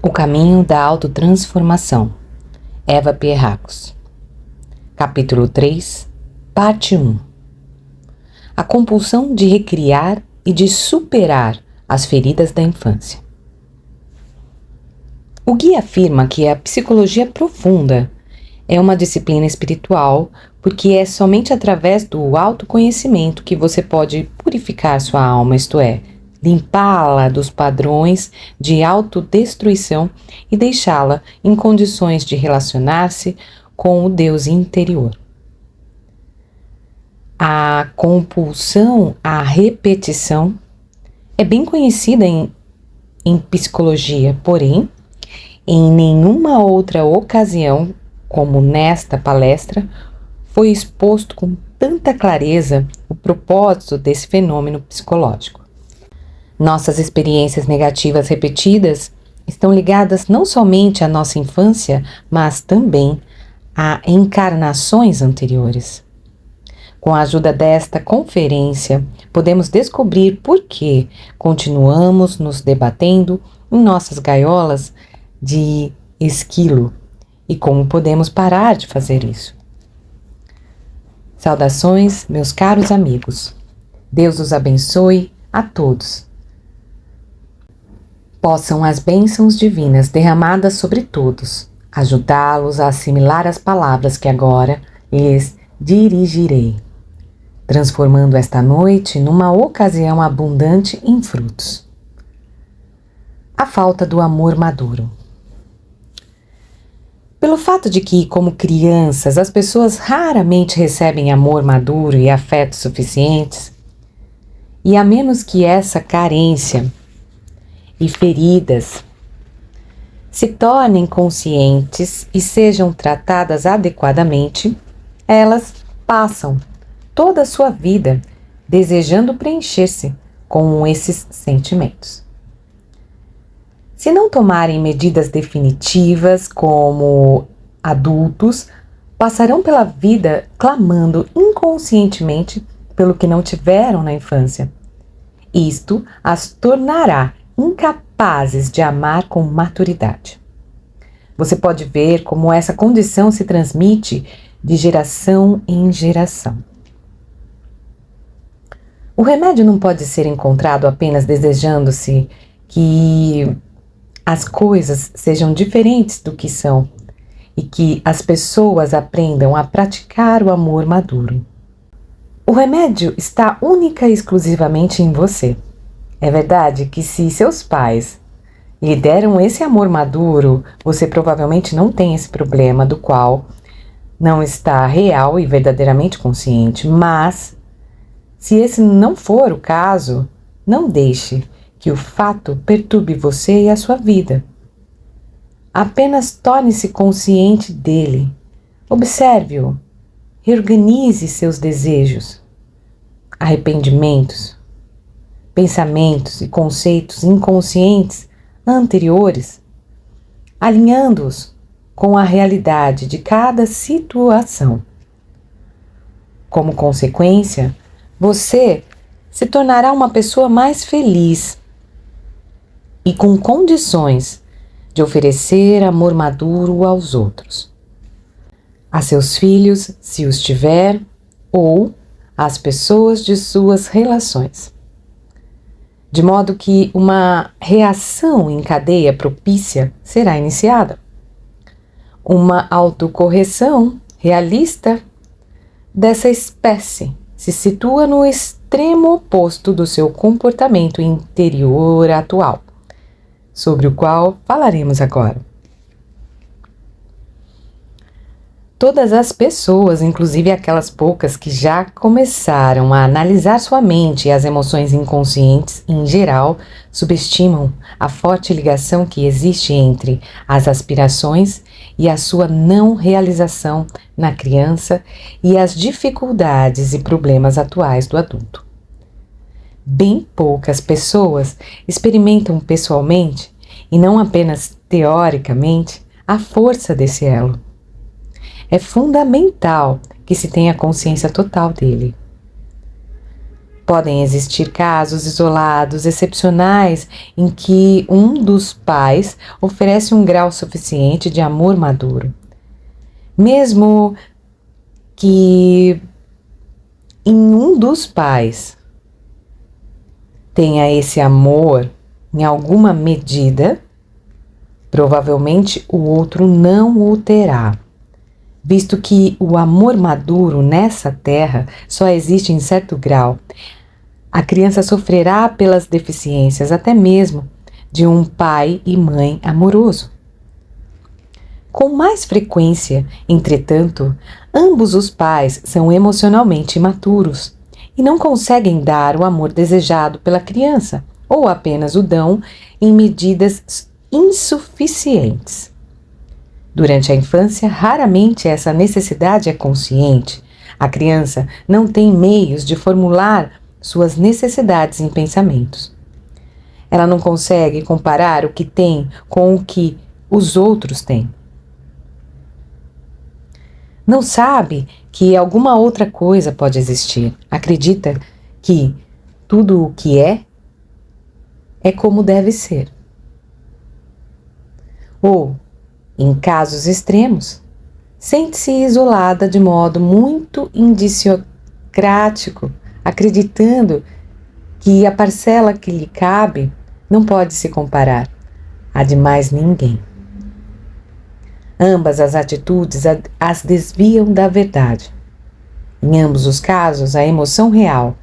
O caminho da autotransformação. Eva Pierrakos. Capítulo 3, parte 1. A compulsão de recriar e de superar as feridas da infância. O guia afirma que a psicologia profunda é uma disciplina espiritual porque é somente através do autoconhecimento que você pode purificar sua alma, isto é, limpá-la dos padrões de autodestruição e deixá-la em condições de relacionar-se com o Deus interior. A compulsão à repetição é bem conhecida em psicologia, porém, em nenhuma outra ocasião, como nesta palestra, foi exposto com tanta clareza o propósito desse fenômeno psicológico. Nossas experiências negativas repetidas estão ligadas não somente à nossa infância, mas também a encarnações anteriores. Com a ajuda desta conferência, podemos descobrir por que continuamos nos debatendo em nossas gaiolas de esquilo e como podemos parar de fazer isso. Saudações, meus caros amigos. Deus os abençoe a todos. Possam as bênçãos divinas derramadas sobre todos ajudá-los a assimilar as palavras que agora lhes dirigirei, transformando esta noite numa ocasião abundante em frutos. A falta do amor maduro. Pelo fato de que, como crianças, as pessoas raramente recebem amor maduro e afetos suficientes, e a menos que essa carência e feridas se tornem conscientes e sejam tratadas adequadamente, elas passam toda a sua vida desejando preencher-se com esses sentimentos. Se não tomarem medidas definitivas como adultos, passarão pela vida clamando inconscientemente pelo que não tiveram na infância. Isto as tornará incapazes de amar com maturidade. Você pode ver como essa condição se transmite de geração em geração. O remédio não pode ser encontrado apenas desejando-se que as coisas sejam diferentes do que são e que as pessoas aprendam a praticar o amor maduro. O remédio está única e exclusivamente em você. É verdade que se seus pais lhe deram esse amor maduro, você provavelmente não tem esse problema do qual não está real e verdadeiramente consciente, mas se esse não for o caso, não deixe que o fato perturbe você e a sua vida. Apenas torne-se consciente dele. Observe-o. Reorganize seus desejos, arrependimentos, pensamentos e conceitos inconscientes anteriores, alinhando-os com a realidade de cada situação. Como consequência, você se tornará uma pessoa mais feliz e com condições de oferecer amor maduro aos outros, a seus filhos, se os tiver, ou às pessoas de suas relações. De modo que uma reação em cadeia propícia será iniciada. Uma autocorreção realista dessa espécie se situa no extremo oposto do seu comportamento interior atual, sobre o qual falaremos agora. Todas as pessoas, inclusive aquelas poucas que já começaram a analisar sua mente e as emoções inconscientes em geral, subestimam a forte ligação que existe entre as aspirações e a sua não realização na criança e as dificuldades e problemas atuais do adulto. Bem poucas pessoas experimentam pessoalmente, e não apenas teoricamente, a força desse elo. É fundamental que se tenha consciência total dele. Podem existir casos isolados, excepcionais, em que um dos pais oferece um grau suficiente de amor maduro. Mesmo que em um dos pais tenha esse amor em alguma medida, provavelmente o outro não o terá, visto que o amor maduro nessa terra só existe em certo grau. A criança sofrerá pelas deficiências até mesmo de um pai e mãe amoroso. Com mais frequência, entretanto, ambos os pais são emocionalmente imaturos e não conseguem dar o amor desejado pela criança, ou apenas o dão em medidas insuficientes. Durante a infância, raramente essa necessidade é consciente. A criança não tem meios de formular suas necessidades em pensamentos. Ela não consegue comparar o que tem com o que os outros têm. Não sabe que alguma outra coisa pode existir. Acredita que tudo o que é como deve ser. Ou, em casos extremos, sente-se isolada de modo muito indiciocrático, acreditando que a parcela que lhe cabe não pode se comparar à de mais ninguém. Ambas as atitudes as desviam da verdade. Em ambos os casos, a emoção real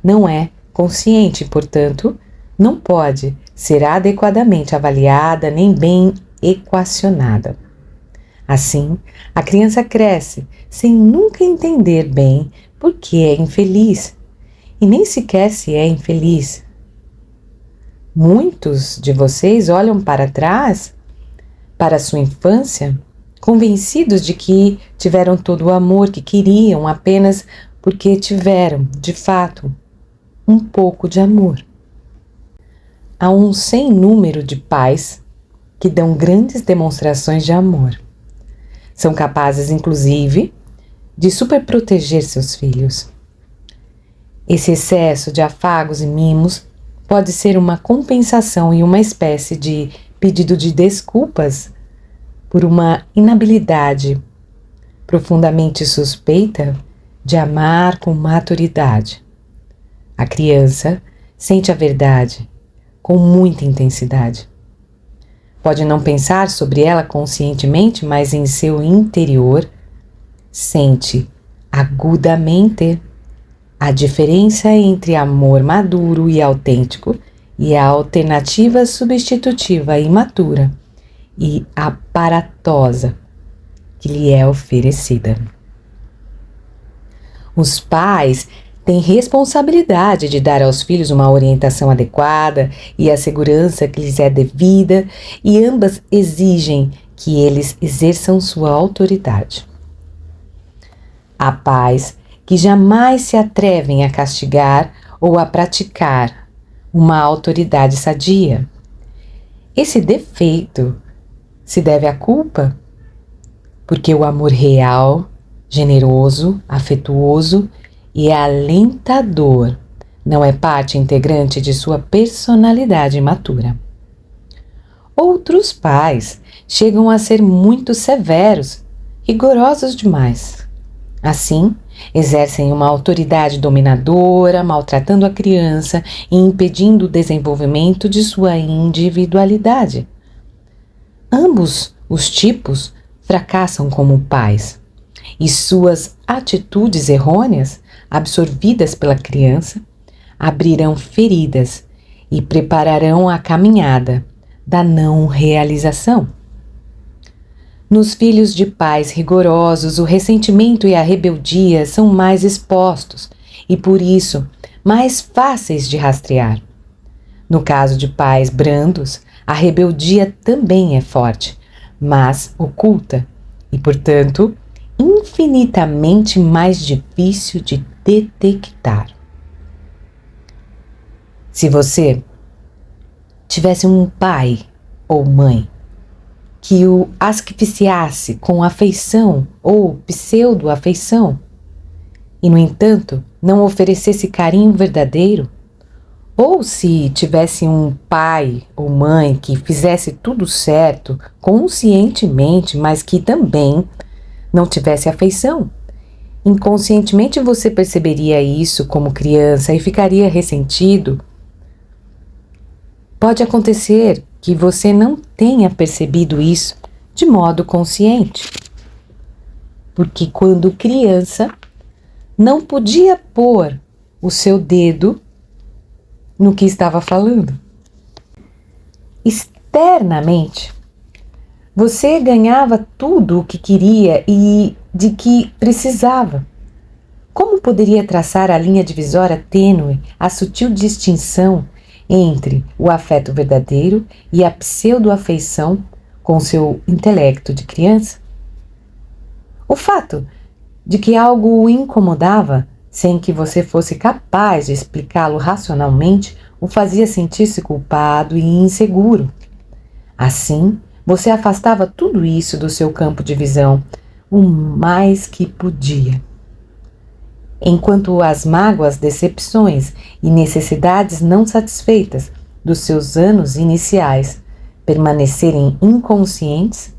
não é consciente e, portanto, não pode ser adequadamente avaliada nem bem equacionada. Assim, a criança cresce sem nunca entender bem por que é infeliz e nem sequer se é infeliz. Muitos de vocês olham para trás, para sua infância, convencidos de que tiveram todo o amor que queriam apenas porque tiveram, de fato, um pouco de amor. Há um sem número de pais que dão grandes demonstrações de amor. São capazes, inclusive, de superproteger seus filhos. Esse excesso de afagos e mimos pode ser uma compensação e uma espécie de pedido de desculpas por uma inabilidade profundamente suspeita de amar com maturidade. A criança sente a verdade com muita intensidade. Pode não pensar sobre ela conscientemente, mas em seu interior sente agudamente a diferença entre amor maduro e autêntico e a alternativa substitutiva imatura e aparatosa que lhe é oferecida. Os pais têm responsabilidade de dar aos filhos uma orientação adequada e a segurança que lhes é devida, e ambas exigem que eles exerçam sua autoridade. Há pais que jamais se atrevem a castigar ou a praticar uma autoridade sadia. Esse defeito se deve à culpa, porque o amor real, generoso, afetuoso e alentador não é parte integrante de sua personalidade matura. Outros pais chegam a ser muito severos, rigorosos demais. Assim, exercem uma autoridade dominadora, maltratando a criança e impedindo o desenvolvimento de sua individualidade. Ambos os tipos fracassam como pais, e suas atitudes errôneas, absorvidas pela criança, abrirão feridas e prepararão a caminhada da não realização. Nos filhos de pais rigorosos, o ressentimento e a rebeldia são mais expostos e, por isso, mais fáceis de rastrear. No caso de pais brandos, a rebeldia também é forte, mas oculta e, portanto, infinitamente mais difícil de detectar. Se você tivesse um pai ou mãe que o asfixiasse com afeição ou pseudo-afeição, e, no entanto, não oferecesse carinho verdadeiro, ou se tivesse um pai ou mãe que fizesse tudo certo, conscientemente, mas que também não tivesse afeição, inconscientemente você perceberia isso como criança e ficaria ressentido. Pode acontecer que você não tenha percebido isso de modo consciente, porque quando criança não podia pôr o seu dedo no que estava falando. Externamente, você ganhava tudo o que queria e de que precisava. Como poderia traçar a linha divisória tênue, a sutil distinção entre o afeto verdadeiro e a pseudo-afeição com seu intelecto de criança? O fato de que algo o incomodava, sem que você fosse capaz de explicá-lo racionalmente, o fazia sentir-se culpado e inseguro. Assim, você afastava tudo isso do seu campo de visão o mais que podia. Enquanto as mágoas, decepções e necessidades não satisfeitas dos seus anos iniciais permanecerem inconscientes,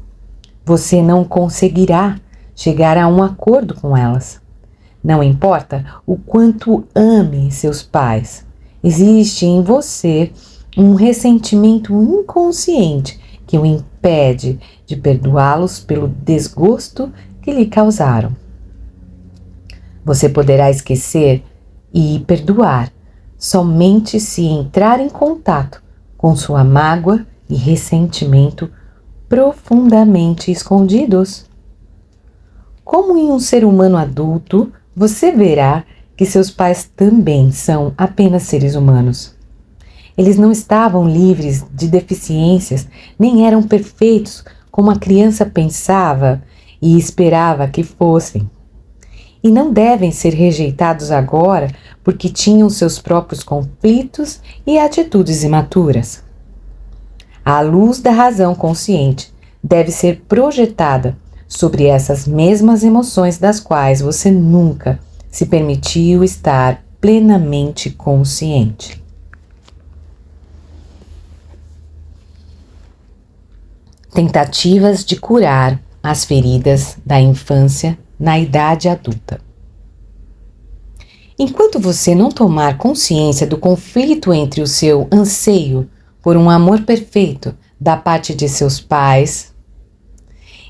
você não conseguirá chegar a um acordo com elas. Não importa o quanto ame seus pais, existe em você um ressentimento inconsciente que o impede de perdoá-los pelo desgosto que lhe causaram. Você poderá esquecer e perdoar somente se entrar em contato com sua mágoa e ressentimento profundamente escondidos. Como em um ser humano adulto, você verá que seus pais também são apenas seres humanos. Eles não estavam livres de deficiências, nem eram perfeitos como a criança pensava e esperava que fossem. E não devem ser rejeitados agora porque tinham seus próprios conflitos e atitudes imaturas. A luz da razão consciente deve ser projetada sobre essas mesmas emoções das quais você nunca se permitiu estar plenamente consciente. Tentativas de curar as feridas da infância na idade adulta. Enquanto você não tomar consciência do conflito entre o seu anseio por um amor perfeito da parte de seus pais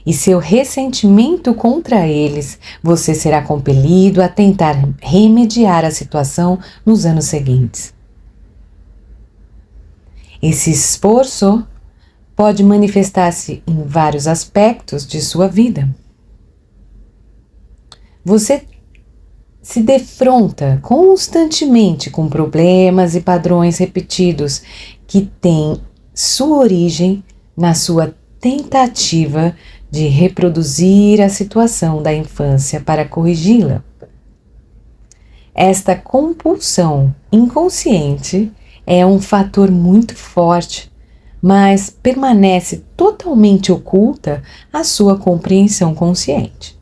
e seu ressentimento contra eles, você será compelido a tentar remediar a situação nos anos seguintes. Esse esforço pode manifestar-se em vários aspectos de sua vida. Você se defronta constantemente com problemas e padrões repetidos que têm sua origem na sua tentativa de reproduzir a situação da infância para corrigi-la. Esta compulsão inconsciente é um fator muito forte, mas permanece totalmente oculta à sua compreensão consciente.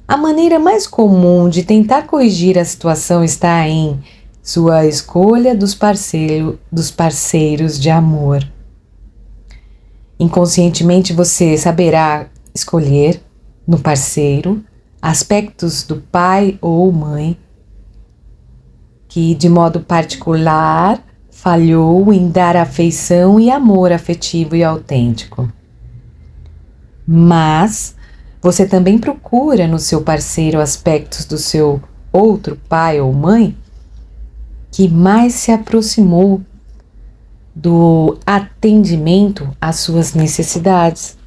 A maneira mais comum de tentar corrigir a situação está em sua escolha dos parceiros de amor. Inconscientemente você saberá escolher no parceiro aspectos do pai ou mãe que, de modo particular, falhou em dar afeição e amor afetivo e autêntico. Mas você também procura no seu parceiro aspectos do seu outro pai ou mãe que mais se aproximou do atendimento às suas necessidades.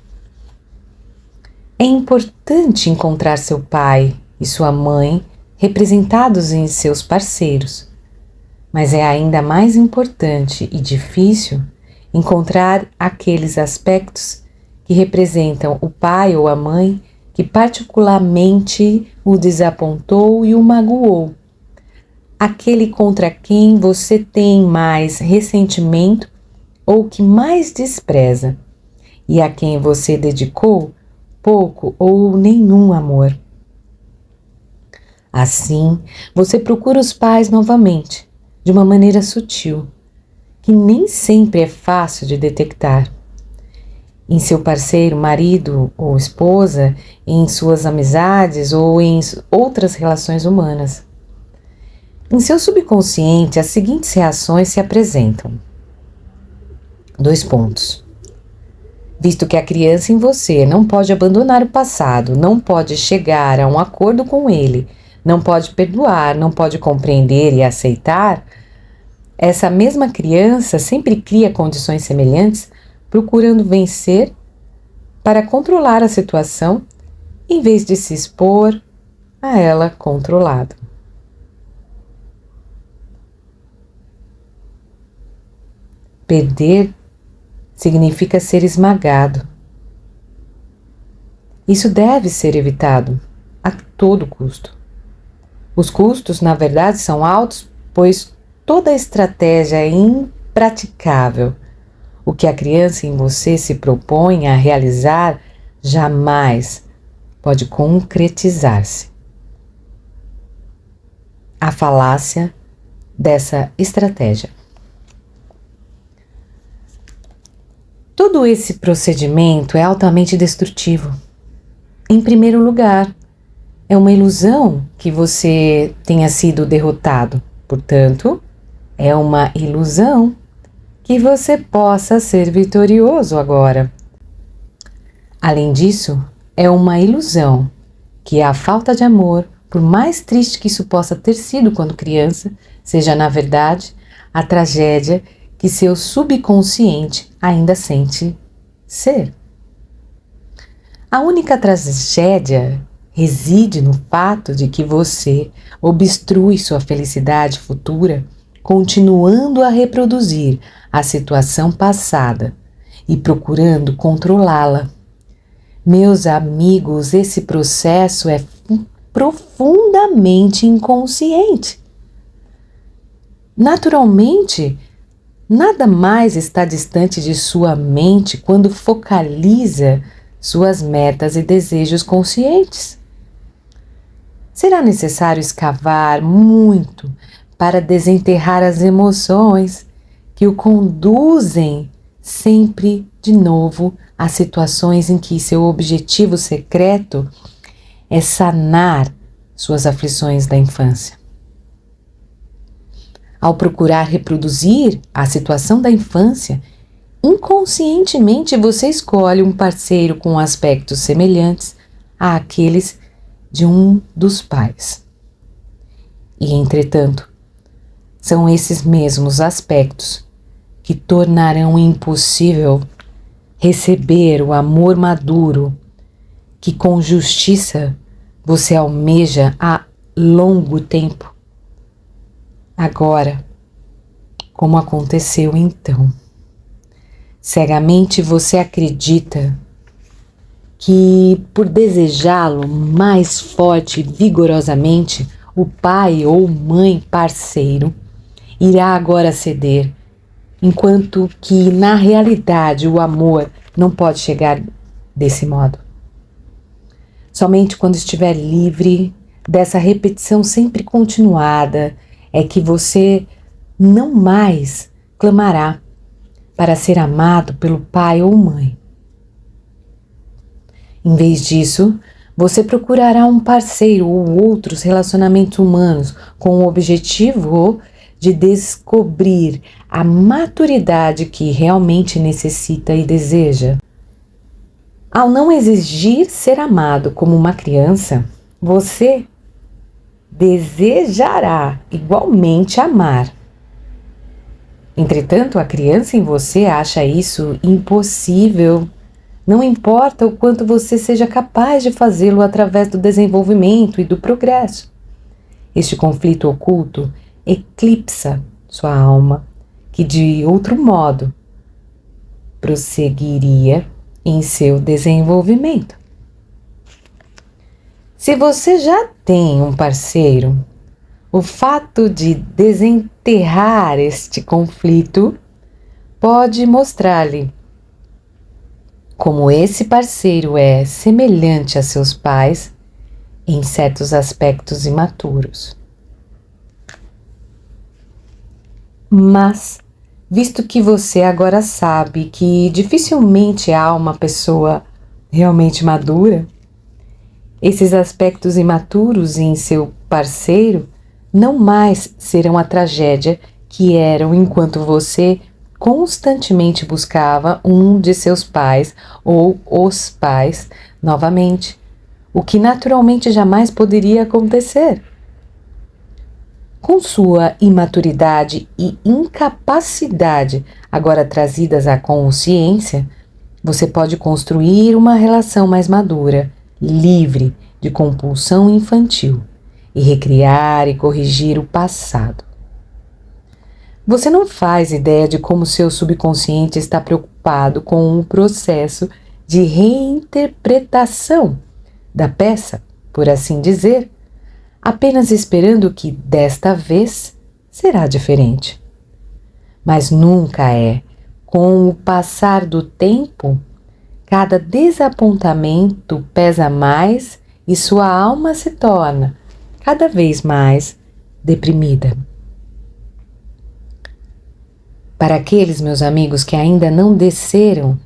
É importante encontrar seu pai e sua mãe representados em seus parceiros, mas é ainda mais importante e difícil encontrar aqueles aspectos que representam o pai ou a mãe que particularmente o desapontou e o magoou, aquele contra quem você tem mais ressentimento ou que mais despreza, e a quem você dedicou pouco ou nenhum amor. Assim, você procura os pais novamente, de uma maneira sutil, que nem sempre é fácil de detectar. Em seu parceiro, marido ou esposa, em suas amizades ou em outras relações humanas. Em seu subconsciente, as seguintes reações se apresentam. 2 pontos. Visto que a criança em você não pode abandonar o passado, não pode chegar a um acordo com ele, não pode perdoar, não pode compreender e aceitar, essa mesma criança sempre cria condições semelhantes, procurando vencer para controlar a situação, em vez de se expor a ela controlado. Perder significa ser esmagado. Isso deve ser evitado a todo custo. Os custos, na verdade, são altos, pois toda estratégia é impraticável. O que a criança em você se propõe a realizar jamais pode concretizar-se. A falácia dessa estratégia. Todo esse procedimento é altamente destrutivo. Em primeiro lugar, é uma ilusão que você tenha sido derrotado. Portanto, é uma ilusão que você possa ser vitorioso agora. Além disso, é uma ilusão que a falta de amor, por mais triste que isso possa ter sido quando criança, seja na verdade a tragédia que seu subconsciente ainda sente ser. A única tragédia reside no fato de que você obstrui sua felicidade futura, continuando a reproduzir a situação passada e procurando controlá-la. Meus amigos, esse processo é profundamente inconsciente. Naturalmente, nada mais está distante de sua mente quando focaliza suas metas e desejos conscientes. Será necessário escavar muito para desenterrar as emoções que o conduzem sempre de novo a situações em que seu objetivo secreto é sanar suas aflições da infância. Ao procurar reproduzir a situação da infância, inconscientemente você escolhe um parceiro com aspectos semelhantes àqueles de um dos pais. E, entretanto, são esses mesmos aspectos que tornarão impossível receber o amor maduro que com justiça você almeja há longo tempo. Agora, como aconteceu então? Cegamente você acredita que, por desejá-lo mais forte e vigorosamente, o pai ou mãe parceiro irá agora ceder, enquanto que, na realidade, o amor não pode chegar desse modo. Somente quando estiver livre dessa repetição sempre continuada é que você não mais clamará para ser amado pelo pai ou mãe. Em vez disso, você procurará um parceiro ou outros relacionamentos humanos com o objetivo de descobrir a maturidade que realmente necessita e deseja. Ao não exigir ser amado como uma criança, você desejará igualmente amar. Entretanto, a criança em você acha isso impossível. Não importa o quanto você seja capaz de fazê-lo através do desenvolvimento e do progresso. Este conflito oculto eclipsa sua alma, que de outro modo prosseguiria em seu desenvolvimento. Se você já tem um parceiro, o fato de desenterrar este conflito pode mostrar-lhe como esse parceiro é semelhante a seus pais em certos aspectos imaturos. Mas, visto que você agora sabe que dificilmente há uma pessoa realmente madura, esses aspectos imaturos em seu parceiro não mais serão a tragédia que eram enquanto você constantemente buscava um de seus pais ou os pais novamente, o que naturalmente jamais poderia acontecer. Com sua imaturidade e incapacidade agora trazidas à consciência, você pode construir uma relação mais madura, livre de compulsão infantil, e recriar e corrigir o passado. Você não faz ideia de como seu subconsciente está preocupado com o processo de reinterpretação da peça, por assim dizer, apenas esperando que desta vez será diferente. Mas nunca é. Com o passar do tempo, cada desapontamento pesa mais e sua alma se torna cada vez mais deprimida. Para aqueles meus amigos que ainda não desceram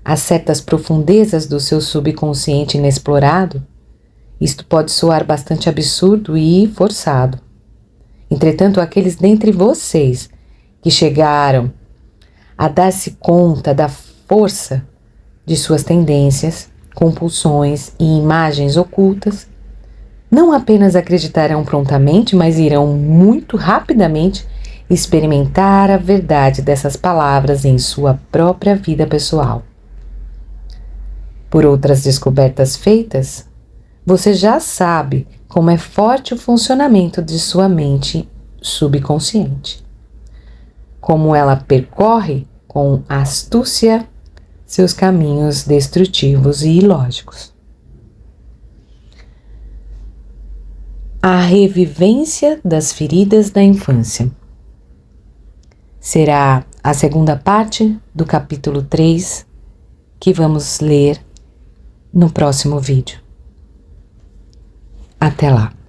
a certas profundezas do seu subconsciente inexplorado, isto pode soar bastante absurdo e forçado. Entretanto, aqueles dentre vocês que chegaram a dar-se conta da força de suas tendências, compulsões e imagens ocultas, não apenas acreditarão prontamente, mas irão muito rapidamente experimentar a verdade dessas palavras em sua própria vida pessoal. Por outras descobertas feitas, você já sabe como é forte o funcionamento de sua mente subconsciente, como ela percorre com astúcia seus caminhos destrutivos e ilógicos. A revivência das feridas da infância será a segunda parte do capítulo 3 que vamos ler no próximo vídeo. Até lá!